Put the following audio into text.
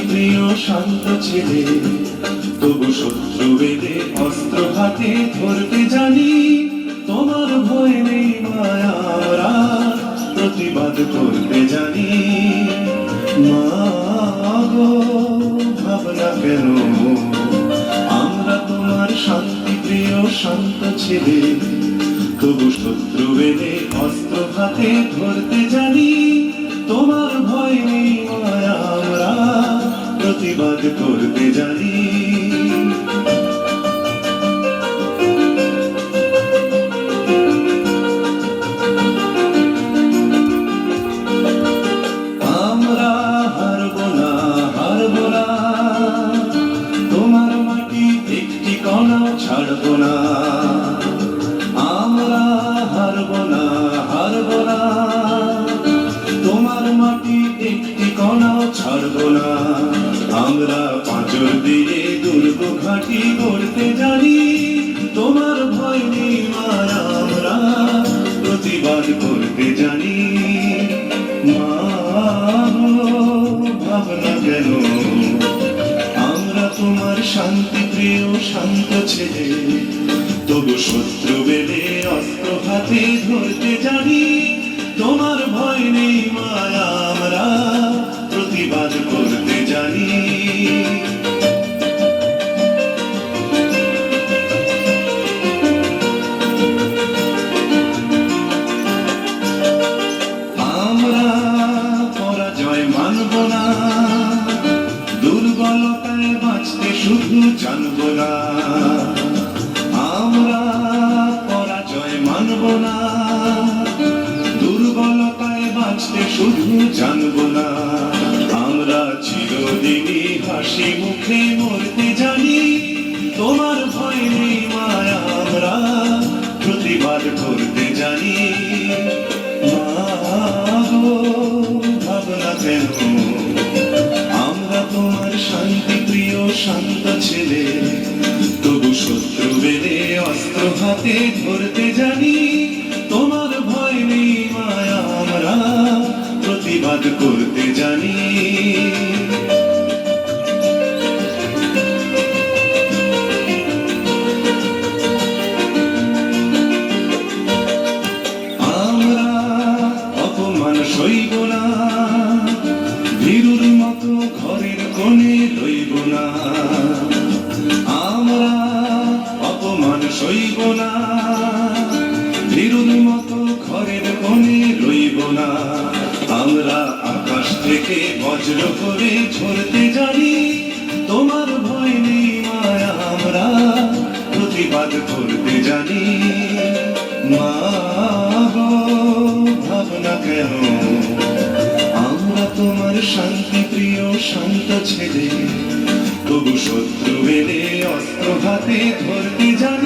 প্রিয় শান্ত ছেলে, তবু শত্রু এলে অস্ত্র হাতে ধরতে জানি। তোমার ভয় নেই মায়া, আমরা প্রতিবাদ করতে জানি। মা গো ভাবনা কেন, আমরা তোমার শান্তি প্রিয় শান্ত ছেলে, তবু শত্রু এলে অস্ত্র হাতে ধরতে জানি। তোমার ভয় নেই মায়া, আমরা প্রতিবাদ করতে জানি। আমরা হারব না, হারব না, তোমার মাটি একটি কণাও ছাড়ব না। আমরা হারব না, হারব না, তোমার মাটি একটি কণাও ছাড়ব না। আমরা পাঁচর দিয়ে দুর্গ ঘাঁটি গড়তে জানি। তোমার ভয় নেই মায়া, আমরা প্রতিবাদ করতে জানি। মা ভাবনা কেন, আমরা তোমার শান্তি প্রিয় শান্ত ছেলে, তবু শত্রু বেলে অস্ত্র হাতে ধরতে জানি। তোমার ভয় নেই মায়া, আমরা প্রতিবাদ করতে জানি। আমরা পরাজয় মানব না, দুর্বলতায় বাঁচতে শুধু জানব না। আমরা পরাজয় মানব না, দুর্বলতায় বাঁচতে শুধু জানব না। আমরা চিরদিনই হাসি মুখে মরতে জানি। তোমার ভয় নেই মায়া, আমরা প্রতিবাদ করতে জানি। মা গো ভাবনা কেন, আমরা তোমার শান্তি প্রিয় শান্ত ছেলে, তবু শত্রু বেলে অস্ত্র হাতে ধরতে জানি। তোমার ভয় নেই মায়া, আমরা প্রতিবাদ করতে জানি। আমরা অপমান সইব না, ভীরুর মতো ঘরের কোণে রইব না। আমরা অপমান সইব না, ভীরুর মতো ঘরের কোণে রইব না। আমরা আকাশ থেকে বজ্র করে ঝরতে জানি। তোমার ভয় নেই মায়া, আমরা প্রতিবাদ করতে জানি। মা গো ভাবনা কেন, আমরা তোমার শান্তি প্রিয় শান্ত ছেলে, তবু শত্রু এলে অস্ত্র হাতে ধরতে জানি।